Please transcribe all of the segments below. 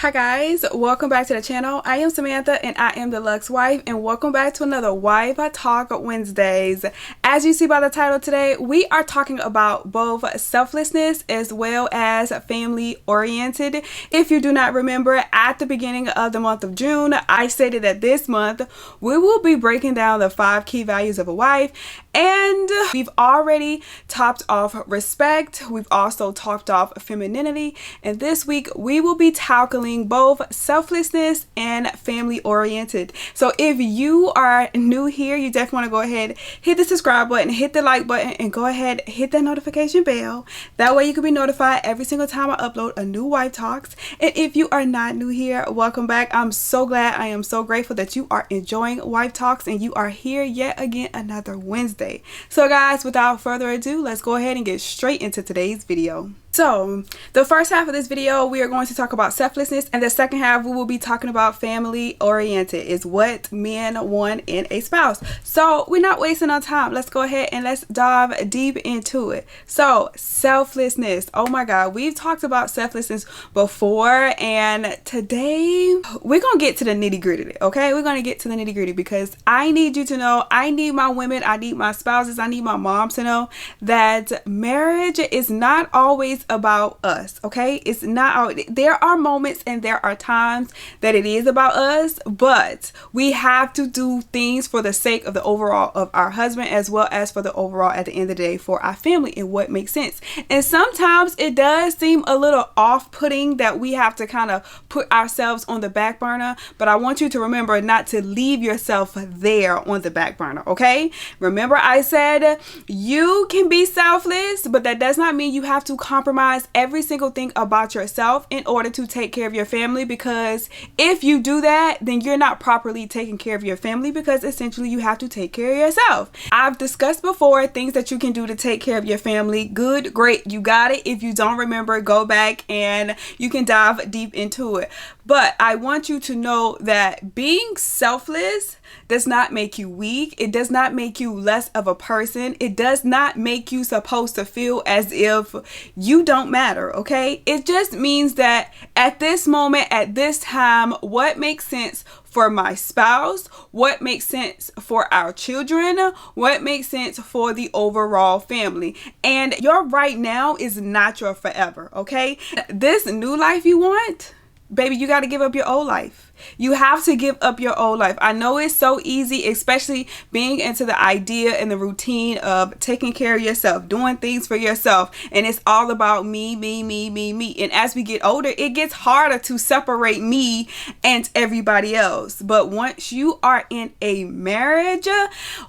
Hi guys, welcome back to the channel. I am Samantha and I am the Luxe wife, and welcome back to another Wife Talk Wednesdays. As you see by the title today, we are talking about both selflessness as well as family oriented. If you do not remember, at the beginning of the month of June, I stated that this month we will be breaking down the 5 key values of a wife, and we've already topped off respect. We've also topped off femininity, and this week we will be tackling both selflessness and family oriented. So if you are new here, you definitely want to go ahead, hit the subscribe button, hit the like button, and go ahead, hit that notification bell. That way you can be notified every single time I upload a new Wife Talks. And if you are not new here, welcome back. I'm so glad, I am so grateful that you are enjoying Wife Talks and you are here yet again another Wednesday. So guys, without further ado, let's go ahead and get straight into today's video. So the first half of this video, we are going to talk about selflessness, and the second half we will be talking about family oriented, is what men want in a spouse. So we're not wasting our time. Let's go ahead and let's dive deep into it. So selflessness, oh my god, we've talked about selflessness before, and today we're gonna get to the nitty-gritty. Okay, we're gonna get to the nitty-gritty because I need you to know, I need my women, I need my spouses, I need my moms to know that marriage is not always about us. Okay, it's not. There are moments and there are times that it is about us, but we have to do things for the sake of the overall of our husband, as well as for the overall at the end of the day for our family, and what makes sense. And sometimes it does seem a little off-putting that we have to kind of put ourselves on the back burner, but I want you to remember not to leave yourself there on the back burner. Okay, remember I said you can be selfless, but that does not mean you have to compromise every single thing about yourself in order to take care of your family, because if you do that, then you're not properly taking care of your family, because essentially you have to take care of yourself. I've discussed before things that you can do to take care of your family. Good, great, you got it. If you don't remember, go back and you can dive deep into it. But I want you to know that being selfless does not make you weak. It does not make you less of a person. It does not make you supposed to feel as if you don't matter, okay? It just means that at this moment, at this time, what makes sense for my spouse, what makes sense for our children, what makes sense for the overall family. And your right now is not your forever, okay? This new life you want, baby, you got to give up your old life. You have to give up your old life. I know it's so easy, especially being into the idea and the routine of taking care of yourself, doing things for yourself, and it's all about me, me, me, me, me. And as we get older, it gets harder to separate me and everybody else. But once you are in a marriage,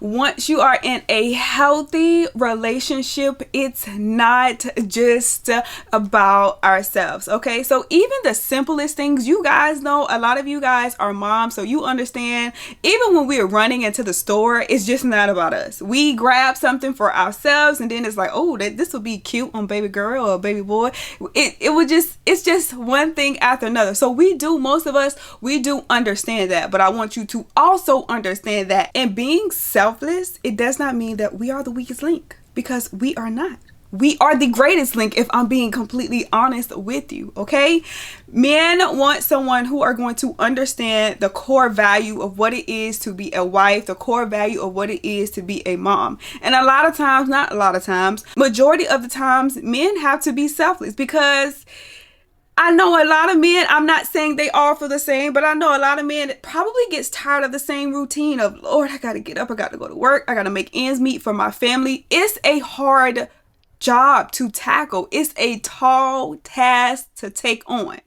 once you are in a healthy relationship, it's not just about ourselves, okay? So even the simplest things, you guys know, a lot of you guys are moms, so you understand, even when we're running into the store, it's just not about us. We grab something for ourselves and then it's like, oh, this will be cute on baby girl or baby boy. It's just one thing after another. So most of us do understand that, but I want you to also understand that in being selfless, it does not mean that we are the weakest link, because we are not. We are the greatest link, if I'm being completely honest with you, okay? Men want someone who are going to understand the core value of what it is to be a wife, the core value of what it is to be a mom. And a lot of times, not a lot of times, majority of the times, men have to be selfless, because I know a lot of men, I'm not saying they all feel the same, but I know a lot of men probably gets tired of the same routine of, Lord, I got to get up, I got to go to work, I got to make ends meet for my family. It's a hard job to tackle. It's a tall task to take on.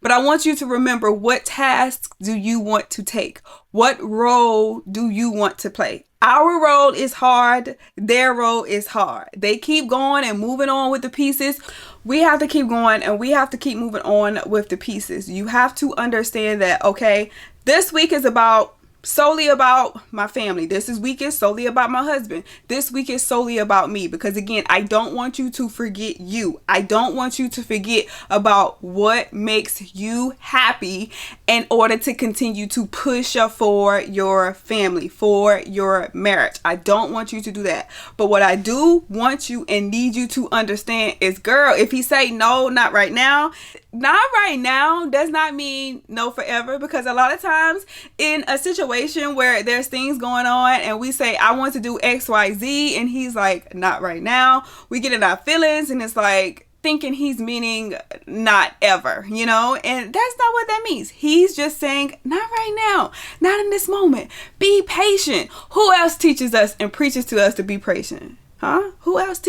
But I want you to remember, what tasks do you want to take? What role do you want to play? Our role is hard. Their role is hard. They keep going and moving on with the pieces. We have to keep going and we have to keep moving on with the pieces. You have to understand that, okay, this week is about solely about my family. This week is solely about my husband. This week is solely about me, because again, I don't want you to forget you. I don't want you to forget about what makes you happy in order to continue to push for your family, for your marriage. I don't want you to do that. But what I do want you and need you to understand is, girl, if he say no, not right now, not right now does not mean no forever, because a lot of times in a situation where there's things going on and we say, I want to do XYZ, and he's like, not right now, we get in our feelings, and it's like thinking he's meaning not ever, you know, and that's not what that means. He's just saying, not right now, not in this moment. Be patient. Who else teaches us and preaches to us to be patient? Huh? Who else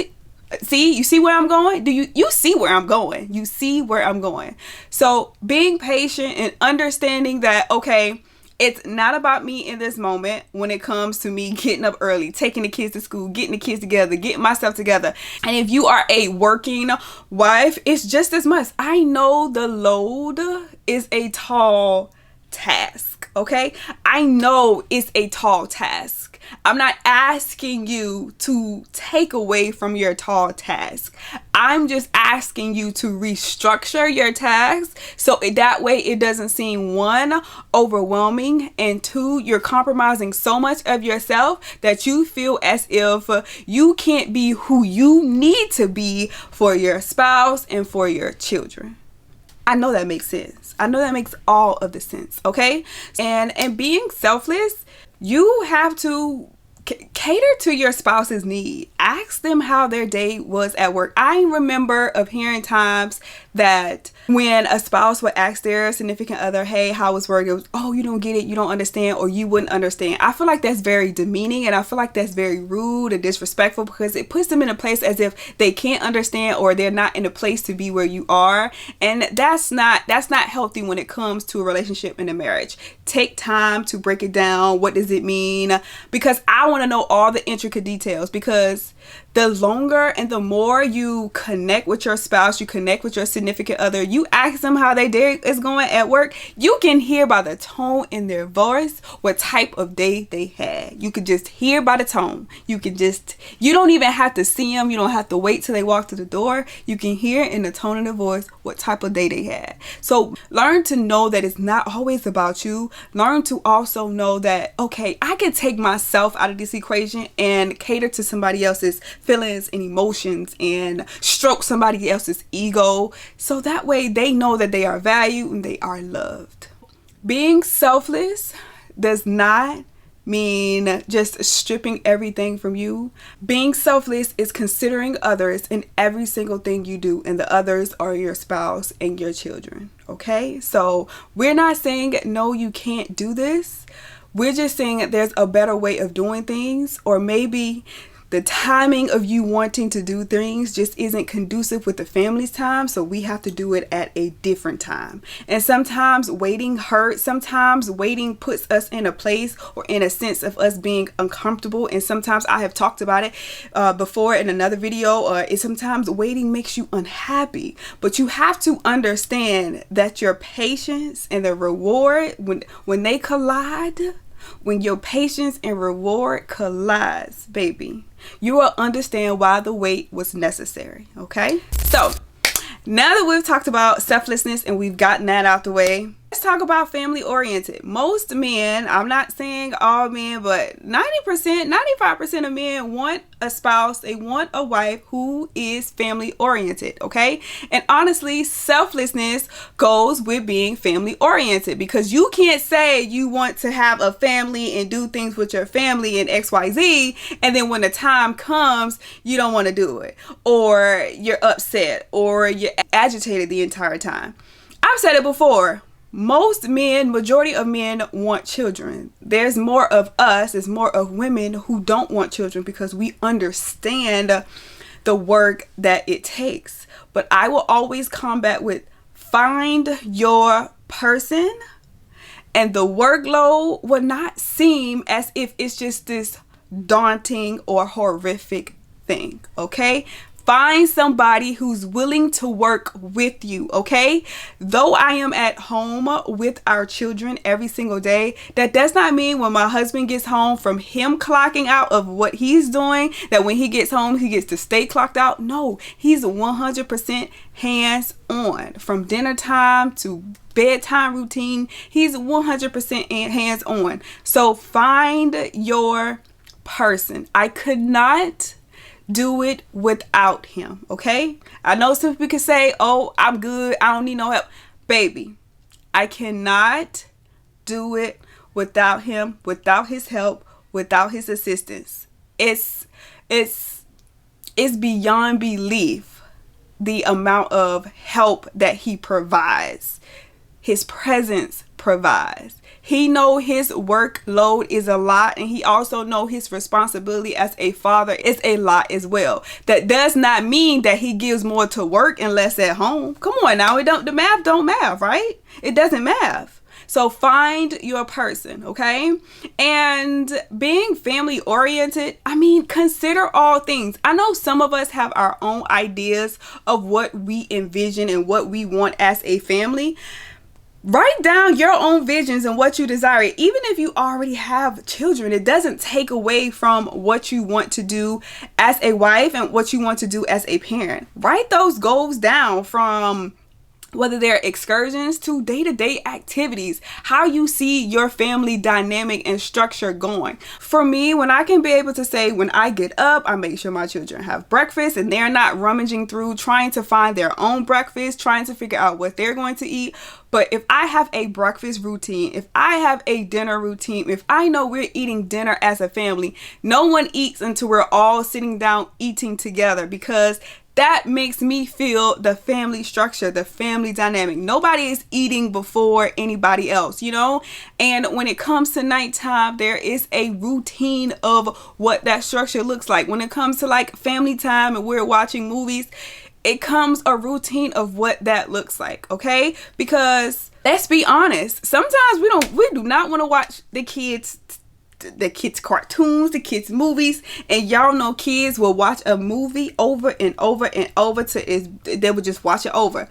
See, you see where I'm going? You see where I'm going? You see where I'm going? So being patient and understanding that, okay, it's not about me in this moment when it comes to me getting up early, taking the kids to school, getting the kids together, getting myself together. And if you are a working wife, it's just as much. I know the load is a tall task, okay? I know it's a tall task. I'm not asking you to take away from your tall task. I'm just asking you to restructure your task so that way it doesn't seem, one, overwhelming, and two, you're compromising so much of yourself that you feel as if you can't be who you need to be for your spouse and for your children. I know that makes sense. I know that makes all of the sense, okay? And being selfless, you have to cater to your spouse's need. Ask them how their day was at work. I remember of hearing times that when a spouse would ask their significant other, hey, how was work? It was, oh, you don't get it, you don't understand, or you wouldn't understand. I feel like that's very demeaning, and I feel like that's very rude and disrespectful, because it puts them in a place as if they can't understand or they're not in a place to be where you are. And that's not healthy when it comes to a relationship and a marriage. Take time to break it down. What does it mean? Because I want to know all the intricate details, because the longer and the more you connect with your spouse, you connect with your significant other, you ask them how their day is going at work, you can hear by the tone in their voice what type of day they had. You could just hear by the tone. You don't even have to see them. You don't have to wait till they walk to the door. You can hear in the tone of their voice what type of day they had. So learn to know that it's not always about you. Learn to also know that, okay, I can take myself out of this equation and cater to somebody else's feelings and emotions and stroke somebody else's ego, so that way they know that they are valued and they are loved. Being selfless does not mean just stripping everything from you. Being selfless is considering others in every single thing you do, and the others are your spouse and your children, okay? So we're not saying no, you can't do this. We're just saying that there's a better way of doing things, or maybe the timing of you wanting to do things just isn't conducive with the family's time, so we have to do it at a different time. And sometimes waiting hurts. Sometimes waiting puts us in a place or in a sense of us being uncomfortable. And sometimes, I have talked about it before in another video, sometimes waiting makes you unhappy. But you have to understand that your patience and the reward, when they collide, when your patience and reward collides, baby, you will understand why the wait was necessary, okay? So now that we've talked about selflessness and we've gotten that out the way, let's talk about family oriented. Most men, I'm not saying all men, but 90%, 95% of men want a spouse, they want a wife who is family oriented, okay? And honestly, selflessness goes with being family oriented, because you can't say you want to have a family and do things with your family and XYZ, and then when the time comes, you don't want to do it, or you're upset, or you're agitated the entire time. I've said it before. Most men, majority of men want children. There's more of us, there's more of women who don't want children, because we understand the work that it takes. But I will always combat with, find your person, and the workload will not seem as if it's just this daunting or horrific thing, okay? Find somebody who's willing to work with you, okay? Though I am at home with our children every single day, that does not mean when my husband gets home from him clocking out of what he's doing, that when he gets home, he gets to stay clocked out. No, he's 100% hands on. From dinner time to bedtime routine, he's 100% hands on. So find your person. I could not do it without him, okay? I know some people can say, oh, I'm good, I don't need no help. Baby, I cannot do it without him, without his help, without his assistance. It's beyond belief the amount of help that he provides. His presence provides. He know his workload is a lot, and he also know his responsibility as a father is a lot as well. That does not mean that he gives more to work and less at home. Come on now, the math don't math, right? It doesn't math. So find your person, okay? And being family oriented, I mean, consider all things. I know some of us have our own ideas of what we envision and what we want as a family. Write down your own visions and what you desire. Even if you already have children, it doesn't take away from what you want to do as a wife and what you want to do as a parent. Write those goals down, from whether they're excursions to day-to-day activities, how you see your family dynamic and structure going. For me, when I can be able to say, when I get up, I make sure my children have breakfast and they're not rummaging through trying to find their own breakfast, trying to figure out what they're going to eat. But if I have a breakfast routine, if I have a dinner routine, if I know we're eating dinner as a family, no one eats until we're all sitting down eating together, because that makes me feel the family structure, the family dynamic. Nobody is eating before anybody else, you know? And when it comes to nighttime, there is a routine of what that structure looks like. When it comes to like family time and we're watching movies, it comes a routine of what that looks like, okay? Because let's be honest, sometimes we do not want to watch the kids cartoons, the kids movies, and y'all know kids will watch a movie over and over and over they will just watch it over.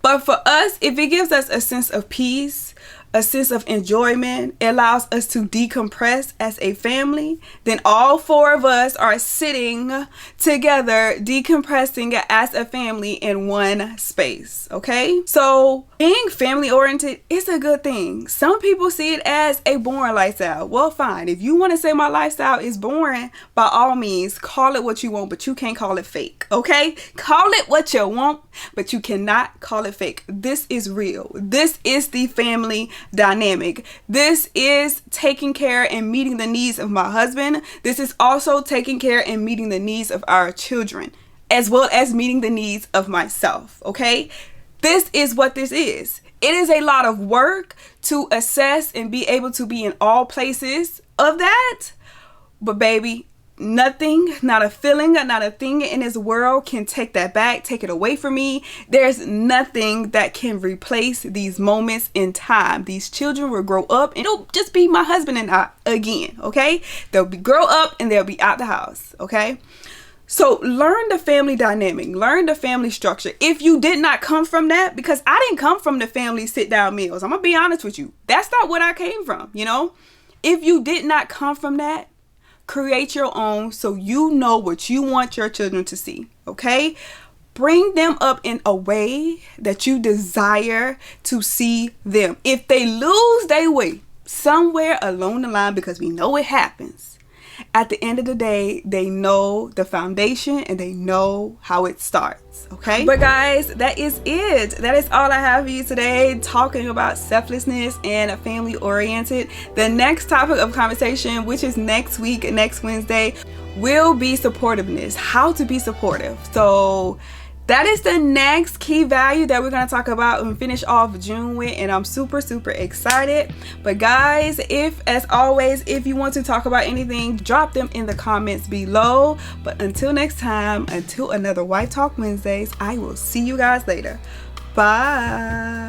But for us, if it gives us a sense of peace, a sense of enjoyment, it allows us to decompress as a family, then all four of us are sitting together decompressing as a family in one space, okay? So being family oriented is a good thing. Some people see it as a boring lifestyle. Well, fine. If you want to say my lifestyle is boring, by all means, call it what you want, but you can't call it fake, okay? Call it what you want, but you cannot call it fake. This is real. This is the family dynamic. This is taking care and meeting the needs of my husband. This is also taking care and meeting the needs of our children, as well as meeting the needs of myself, okay? This is what this is. It is a lot of work to assess and be able to be in all places of that. But baby, nothing, not a feeling, not a thing in this world can take that back, take it away from me. There's nothing that can replace these moments in time. These children will grow up and it'll just be my husband and I again, okay? They'll grow up and they'll be out the house, okay? So learn the family dynamic, learn the family structure. If you did not come from that, because I didn't come from the family sit down meals. I'm gonna be honest with you. That's not what I came from, you know? If you did not come from that, create your own so you know what you want your children to see, okay? Bring them up in a way that you desire to see them. If they lose their way somewhere along the line, because we know it happens, at the end of the day, they know the foundation and they know how it starts, okay? But guys, that is it. That is all I have for you today, talking about selflessness and family oriented. The next topic of conversation, which is next week, next Wednesday, will be supportiveness, how to be supportive. So that is the next key value that we're going to talk about and finish off June with, and I'm super excited. But guys, as always, if you want to talk about anything, drop them in the comments below. But until next time, until another Wife Talk Wednesdays, I will see you guys later. Bye.